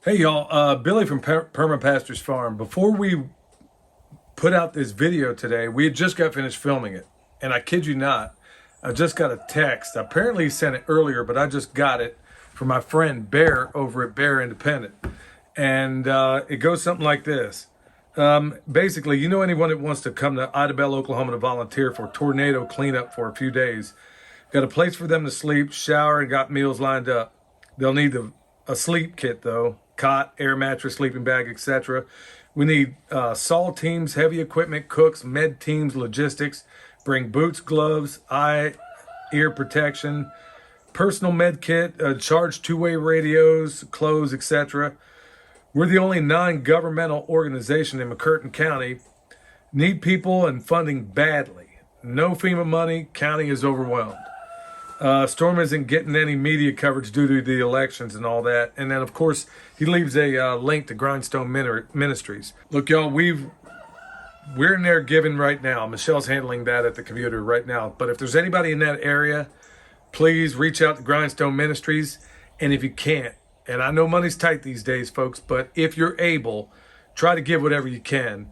Hey y'all, Billy from Perma Pastures Farm. Before we put out this video today, we had just got finished filming it. And I kid you not, I just got a text. Apparently he sent it earlier, but I just got it from my friend Bear over at Bear Independent. And it goes something like this. Basically, you know anyone that wants to come to Idabel, Oklahoma to volunteer for tornado cleanup for a few days. Got a place for them to sleep, shower, and got meals lined up. They'll need a sleep kit though. Cot, air mattress, sleeping bag, etc. We need saw teams, heavy equipment, cooks, med teams, logistics. Bring boots, gloves, eye, ear protection, personal med kit, charge two-way radios, clothes, etc. We're the only non-governmental organization in McCurtain County. Need people and funding badly. No FEMA money. County is overwhelmed. Storm isn't getting any media coverage due to the elections and all that. And then, of course, he leaves a link to Grindstone Ministries. Look, y'all, we're in there giving right now. Michelle's handling that at the computer right now. But if there's anybody in that area, please reach out to Grindstone Ministries. And if you can't, and I know money's tight these days, folks, but if you're able, try to give whatever you can.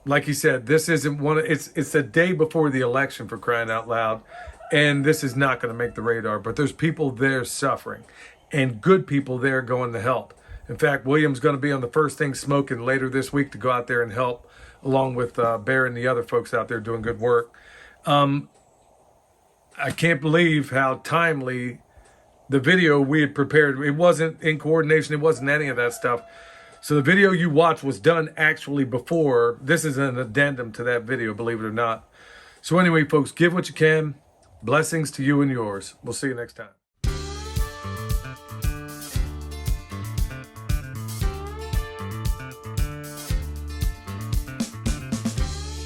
Like he said, this isn't it's the day before the election, for crying out loud. And this is not going to make the radar, but there's people there suffering and good people there going to help. In fact, William's going to be on the First Thing Smoking later this week to go out there and help, along with Bear and the other folks out there doing good work. I can't believe how timely the video we had prepared. It wasn't in coordination. It wasn't any of that stuff. So the video you watched was done actually before. This is an addendum to that video, believe it or not. So anyway, folks, give what you can. Blessings to you and yours. We'll see you next time.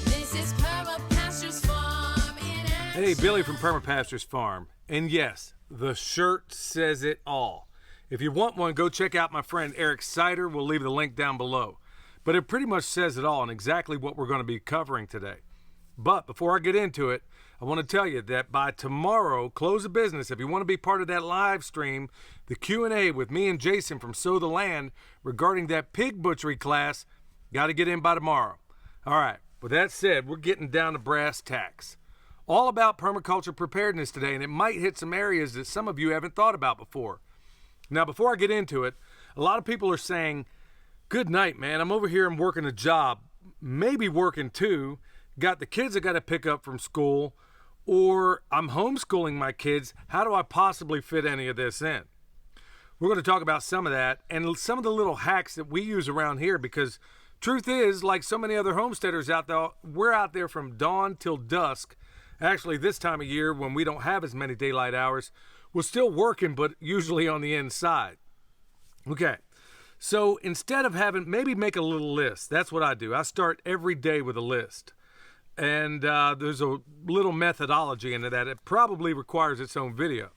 This is Perma Pastures Farm in Hey, Billy from Perma Pastures Farm. And yes, the shirt says it all. If you want one, go check out my friend Eric Sider. We'll leave the link down below. But it pretty much says it all and exactly what we're going to be covering today. But before I get into it, I want to tell you that by tomorrow, close of business, if you want to be part of that live stream, the Q&A with me and Jason from Sow the Land regarding that pig butchery class, got to get in by tomorrow. All right, with that said, we're getting down to brass tacks. All about permaculture preparedness today, and it might hit some areas that some of you haven't thought about before. Now, before I get into it, a lot of people are saying, good night, man, I'm over here and working a job, maybe working two, got the kids I got to pick up from school, or I'm homeschooling my kids. How do I possibly fit any of this in? We're going to talk about some of that and some of the little hacks that we use around here, because truth is, like so many other homesteaders out there, we're out there from dawn till dusk. Actually, this time of year when we don't have as many daylight hours, we're still working, but usually on the inside. Okay, so instead of maybe make a little list. That's what I do. I start every day with a list. And there's a little methodology into that. It probably requires its own video.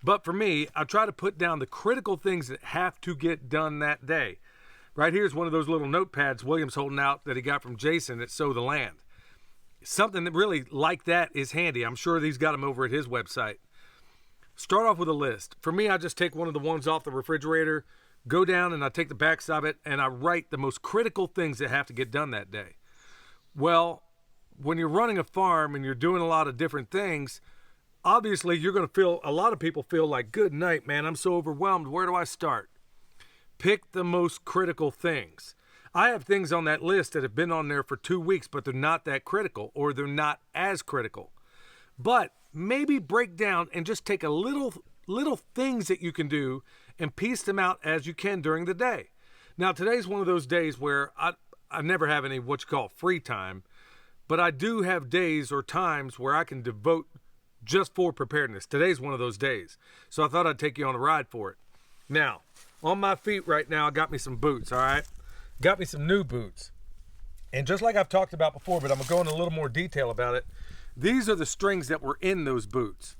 But for me, I try to put down the critical things that have to get done that day. Right here's one of those little notepads William's holding out that he got from Jason at Sow the Land. Something that really like that is handy. I'm sure he's got them over at his website. Start off with a list. For me, I just take one of the ones off the refrigerator, go down and I take the backs of it, and I write the most critical things that have to get done that day. Well, when you're running a farm and you're doing a lot of different things, obviously you're going to feel, a lot of people feel like, good night, man, I'm so overwhelmed. Where do I start? Pick the most critical things. I have things on that list that have been on there for 2 weeks, but they're not that critical, or they're not as critical. But maybe break down and just take a little things that you can do and piece them out as you can during the day. Now, today's one of those days where I never have any what you call free time, but I do have days or times where I can devote just for preparedness. Today's one of those days. So I thought I'd take you on a ride for it. Now, on my feet right now, I got me some boots, all right? Got me some new boots. And just like I've talked about before, but I'm going to go into a little more detail about it, these are the strings that were in those boots.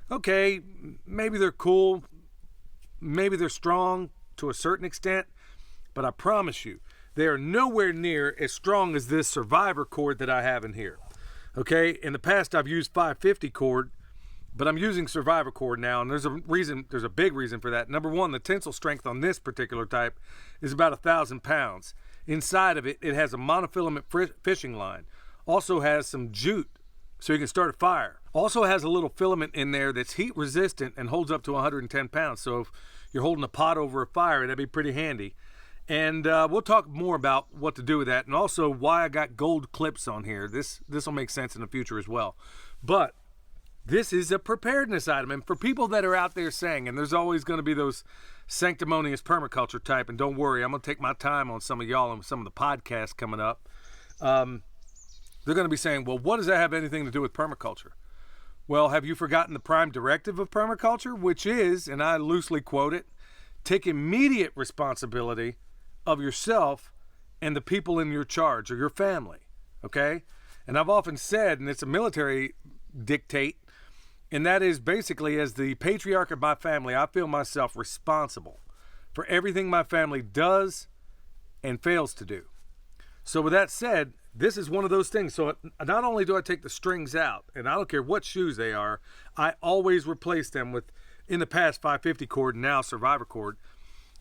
Okay, maybe they're cool, maybe they're strong to a certain extent, but I promise you, they are nowhere near as strong as this Survivor cord that I have in here. Okay, in the past I've used 550 cord, But I'm using Survivor cord now, and there's a big reason for that. Number one, the tensile strength on this particular type is about 1,000 pounds. Inside of it, it has a monofilament fishing line. Also has some jute, so you can start a fire. Also has a little filament in there that's heat resistant and holds up to 110 pounds. So if you're holding a pot over a fire, that'd be pretty handy. And we'll talk more about what to do with that, and also why I got gold clips on here. This will make sense in the future as well. But this is a preparedness item, and for people that are out there saying, and there's always going to be those sanctimonious permaculture type, and don't worry, I'm going to take my time on some of y'all and some of the podcasts coming up. They're going to be saying, well, what does that have anything to do with permaculture? Well, have you forgotten the prime directive of permaculture, which is, and I loosely quote it, take immediate responsibility of yourself and the people in your charge or your family, okay? And I've often said, and it's a military dictate, and that is basically, as the patriarch of my family, I feel myself responsible for everything my family does and fails to do. So with that said, this is one of those things. So not only do I take the strings out, and I don't care what shoes they are, I always replace them with, in the past, 550 cord, and now Survivor cord.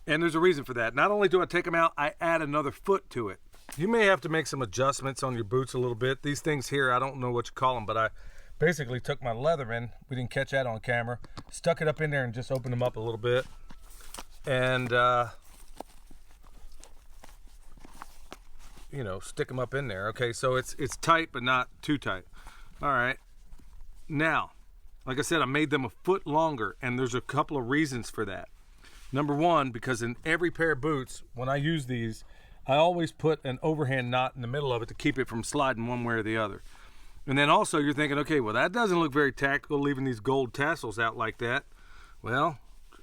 And there's a reason for that. Not only do I take them out, I add another foot to it. You may have to make some adjustments on your boots a little bit. These things here, I don't know what you call them, but I basically took my Leatherman, we didn't catch that on camera, stuck it up in there and just opened them up a little bit. And, you know, stick them up in there. Okay, so it's tight, but not too tight. All right. Now, like I said, I made them a foot longer, and there's a couple of reasons for that. Number one, because in every pair of boots, when I use these, I always put an overhand knot in the middle of it to keep it from sliding one way or the other. And then also you're thinking, okay, well, that doesn't look very tactical, leaving these gold tassels out like that. Well,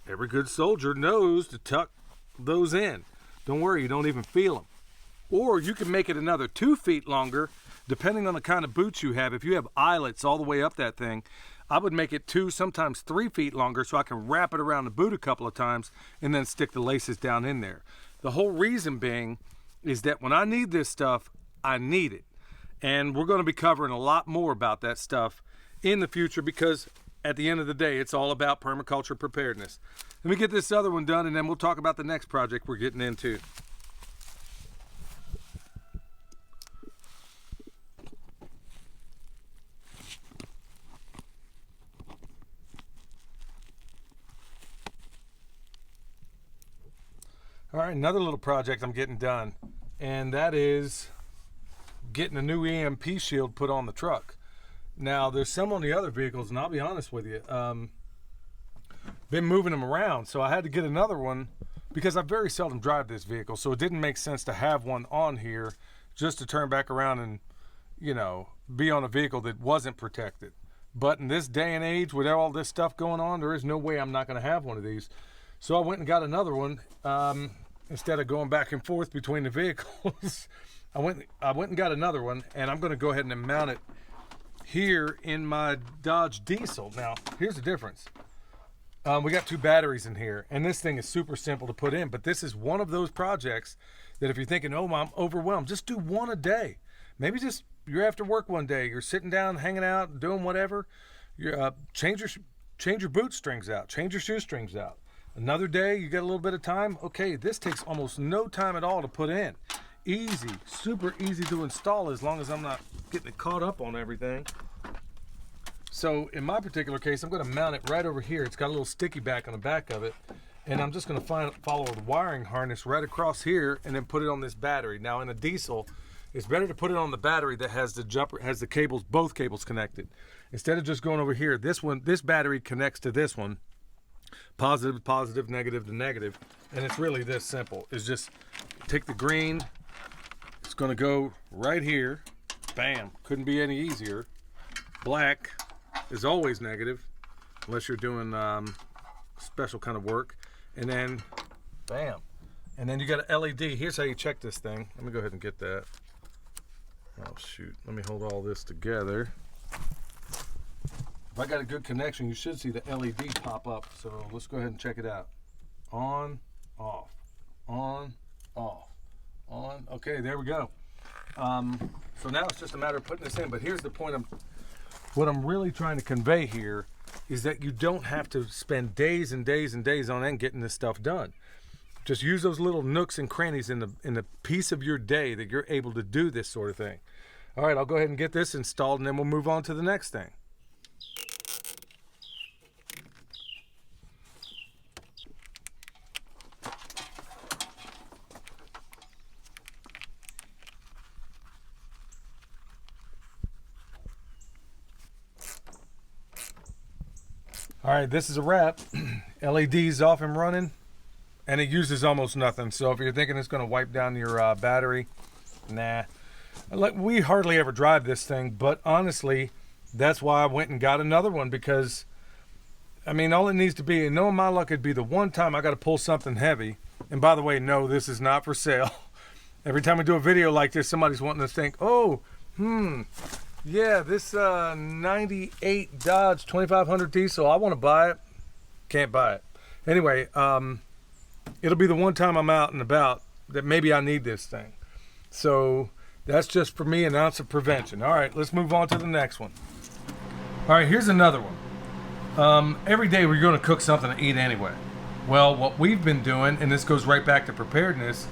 every good soldier knows to tuck those in. Don't worry, you don't even feel them. Or you can make it another 2 feet longer, depending on the kind of boots you have. If you have eyelets all the way up that thing, I would make it 2, sometimes 3 feet longer, so I can wrap it around the boot a couple of times and then stick the laces down in there. The whole reason being is that when I need this stuff, I need it. And we're going to be covering a lot more about that stuff in the future, because at the end of the day, it's all about permaculture preparedness. Let me get this other one done, and then we'll talk about the next project we're getting into. All right, another little project I'm getting done, and that is getting a new EMP shield put on the truck. Now, there's some on the other vehicles, and I'll be honest with you, been moving them around, so I had to get another one because I very seldom drive this vehicle, so it didn't make sense to have one on here just to turn back around and, you know, be on a vehicle that wasn't protected. But in this day and age, with all this stuff going on, there is no way I'm not going to have one of these. So I went and got another one. Instead of going back and forth between the vehicles, I went and got another one, and I'm going to go ahead and mount it here in my Dodge Diesel. Now, here's the difference. We got 2 batteries in here, and this thing is super simple to put in, but this is one of those projects that if you're thinking, oh, I'm overwhelmed, just do one a day. Maybe just you're after work one day, you're sitting down, hanging out, doing whatever. You're change your boot strings out, change your shoe strings out. Another day, you get a little bit of time. Okay, this takes almost no time at all to put in. Easy, super easy to install as long as I'm not getting it caught up on everything. So in my particular case, I'm going to mount it right over here. It's got a little sticky back on the back of it. And I'm just going to follow the wiring harness right across here and then put it on this battery. Now in a diesel, it's better to put it on the battery that has the cables, both cables connected. Instead of just going over here, this battery connects to this one. Positive to positive, negative to negative, and it's really this simple. It's just take the green, it's going to go right here, bam, couldn't be any easier. Black is always negative unless you're doing special kind of work, and then bam, and then you got an LED. Here's how you check this thing. Let me go ahead and get that. Oh shoot, let me hold all this together. If I got a good connection, you should see the LED pop up. So let's go ahead and check it out. On, off, on, off, on. Okay, there we go. So now it's just a matter of putting this in. But here's the point. What I'm really trying to convey here is that you don't have to spend days and days and days on end getting this stuff done. Just use those little nooks and crannies in the piece of your day that you're able to do this sort of thing. All right, I'll go ahead and get this installed, and then we'll move on to the next thing. All right, this is a wrap. LED's off and running, and it uses almost nothing. So if you're thinking it's going to wipe down your battery, nah. We hardly ever drive this thing, but honestly, that's why I went and got another one, because, I mean, all it needs to be, and knowing my luck, it'd be the one time I got to pull something heavy. And by the way, no, this is not for sale. Every time we do a video like this, somebody's wanting to think, oh, yeah, this 98 Dodge 2500 diesel, I want to buy it. Can't buy it. Anyway, it'll be the one time I'm out and about that maybe I need this thing. So that's just for me an ounce of prevention. All right, let's move on to the next one. All right, here's another one. Every day we're going to cook something to eat anyway. Well, what we've been doing, and this goes right back to preparedness,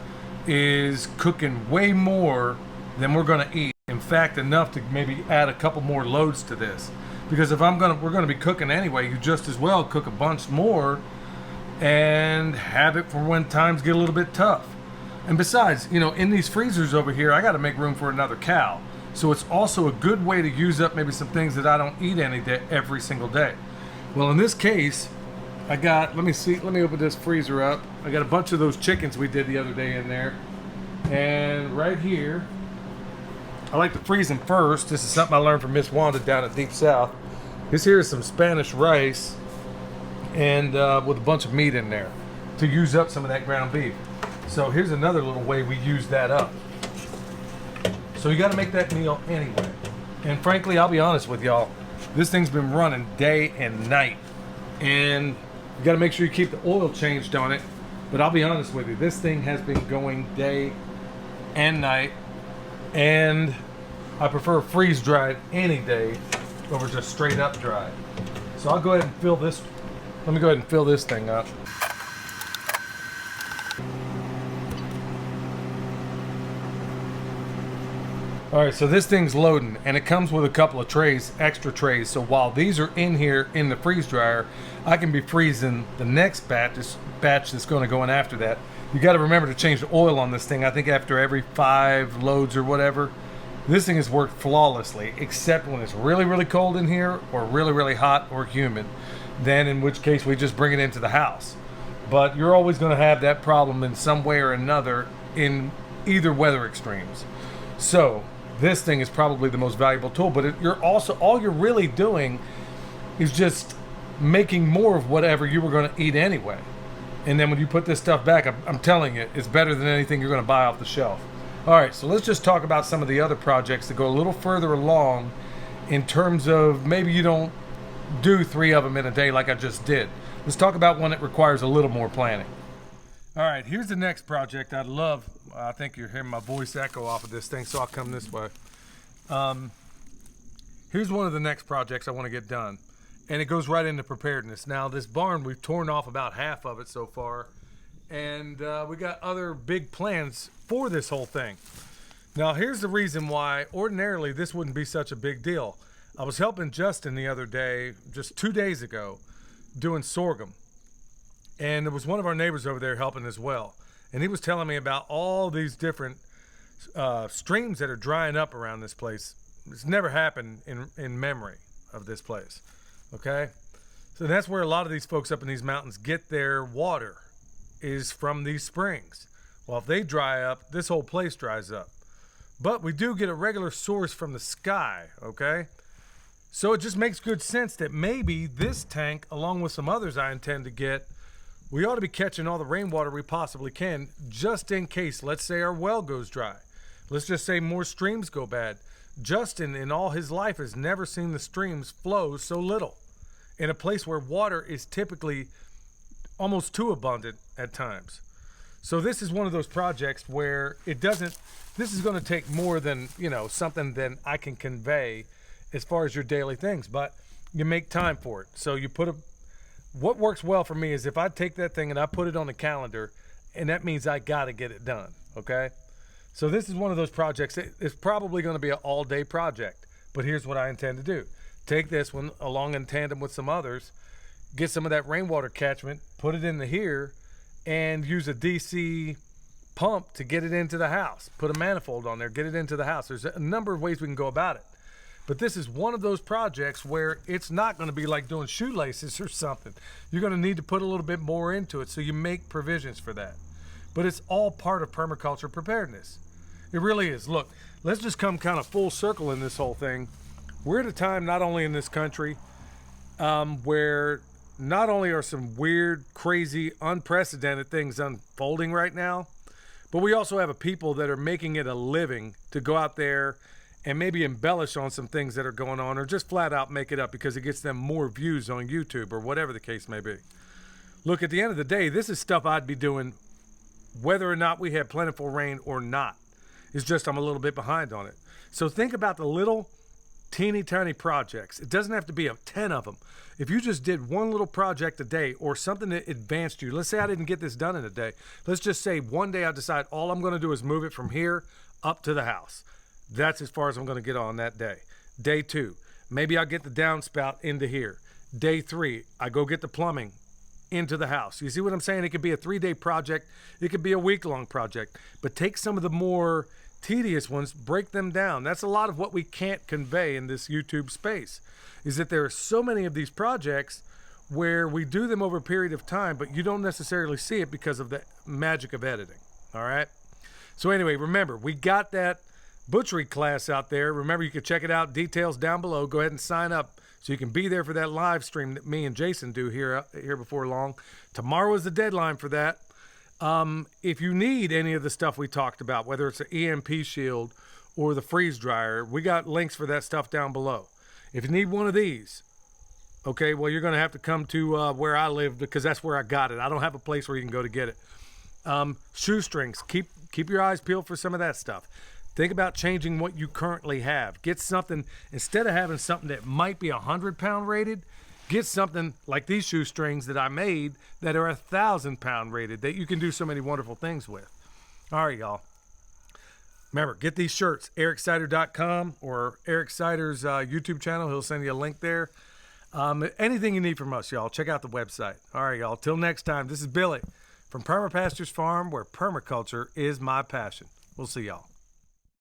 is cooking way more than we're going to eat. In fact, enough to maybe add a couple more loads to this. Because if we're going to be cooking anyway, you just as well cook a bunch more and have it for when times get a little bit tough. And besides, you know, in these freezers over here, I got to make room for another cow. So it's also a good way to use up maybe some things that I don't eat every single day. Well, in this case, I got, let me open this freezer up. I got a bunch of those chickens we did the other day in there. And right here, I like to freeze them first. This is something I learned from Miss Wanda down at Deep South. This here is some Spanish rice and with a bunch of meat in there to use up some of that ground beef. So here's another little way we use that up. So you got to make that meal anyway. And frankly, I'll be honest with y'all, this thing's been running day and night. And you got to make sure you keep the oil changed on it. But I'll be honest with you, this thing has been going day and night. And I prefer freeze dried any day over just straight up dried. So I'll go ahead and fill this. Let me go ahead and fill this thing up. All right, so this thing's loading, and it comes with a couple of trays, extra trays. So while these are in here in the freeze dryer, I can be freezing the next batch that's going to go in after that. You got to remember to change the oil on this thing. I think after every 5 loads or whatever. This thing has worked flawlessly, except when it's really, really cold in here or really, really hot or humid. Then in which case we just bring it into the house. But you're always going to have that problem in some way or another in either weather extremes. So this thing is probably the most valuable tool, but you're also, all you're really doing is just making more of whatever you were going to eat anyway. And then when you put this stuff back, I'm telling you, it's better than anything you're going to buy off the shelf. All right, so let's just talk about some of the other projects that go a little further along in terms of maybe you don't do 3 of them in a day like I just did. Let's talk about one that requires a little more planning. All right, here's the next project I'd love. I think you're hearing my voice echo off of this thing, so I'll come this way. Here's one of the next projects I want to get done, and it goes right into preparedness. Now, this barn, we've torn off about half of it so far, and we got other big plans for this whole thing. Now, here's the reason why ordinarily this wouldn't be such a big deal. I was helping Justin the other day, just 2 days ago, doing sorghum. And there was one of our neighbors over there helping as well. And he was telling me about all these different streams that are drying up around this place. It's never happened in memory of this place, okay? So that's where a lot of these folks up in these mountains get their water, is from these springs. Well, if they dry up, this whole place dries up. But we do get a regular source from the sky, okay? So it just makes good sense that maybe this tank, along with some others I intend to get, we ought to be catching all the rainwater we possibly can, just in case, let's say our well goes dry. Let's just say more streams go bad. Justin, in all his life, has never seen the streams flow so little in a place where water is typically almost too abundant at times. So this is one of those projects where this is going to take more than, something that I can convey as far as your daily things. But you make time for it. So you put what works well for me is if I take that thing and I put it on the calendar, and that means I got to get it done, okay? So this is one of those projects. It's probably going to be an all-day project, but here's what I intend to do. Take this one along in tandem with some others, get some of that rainwater catchment, put it into here, and use a DC pump to get it into the house. Put a manifold on there, get it into the house. There's a number of ways we can go about it. But this is one of those projects where it's not going to be like doing shoelaces or something. You're going to need to put a little bit more into it, so you make provisions for that. But it's all part of permaculture preparedness. It really is. Look, let's just come kind of full circle in this whole thing. We're at a time, not only in this country, where not only are some weird, crazy, unprecedented things unfolding right now, but we also have a people that are making it a living to go out there and maybe embellish on some things that are going on, or just flat out make it up because it gets them more views on YouTube or whatever the case may be. Look, at the end of the day, this is stuff I'd be doing whether or not we had plentiful rain or not. It's just I'm a little bit behind on it. So think about the little teeny tiny projects. It doesn't have to be 10 of them. If you just did one little project a day or something that advanced you, let's say I didn't get this done in a day. Let's just say one day I decide all I'm going to do is move it from here up to the house. That's as far as I'm going to get on that day. Day 2, maybe I'll get the downspout into here. Day 3, I go get the plumbing into the house. You see what I'm saying? It could be a 3-day project. It could be a week-long project. But take some of the more tedious ones, break them down. That's a lot of what we can't convey in this YouTube space, is that there are so many of these projects where we do them over a period of time, but you don't necessarily see it because of the magic of editing. All right? So anyway, remember, we got that butchery class out there. Remember, you can check it out. Details down below. Go ahead and sign up so you can be there for that live stream that me and Jason do here before long. Tomorrow is the deadline for that. If you need any of the stuff we talked about, whether it's an EMP shield or the freeze dryer, we got links for that stuff down below. If you need one of these, okay, well, you're going to have to come to where I live, because that's where I got it. I don't have a place where you can go to get it. Shoestrings, keep your eyes peeled for some of that stuff. Think about changing what you currently have. Get something, instead of having something that might be 100-pound rated, get something like these shoestrings that I made that are 1,000-pound rated that you can do so many wonderful things with. All right, y'all. Remember, get these shirts, ericsider.com or Eric Sider's YouTube channel. He'll send you a link there. Anything you need from us, y'all, check out the website. All right, y'all. Till next time, this is Billy from Perma Pastures Farm, where permaculture is my passion. We'll see y'all.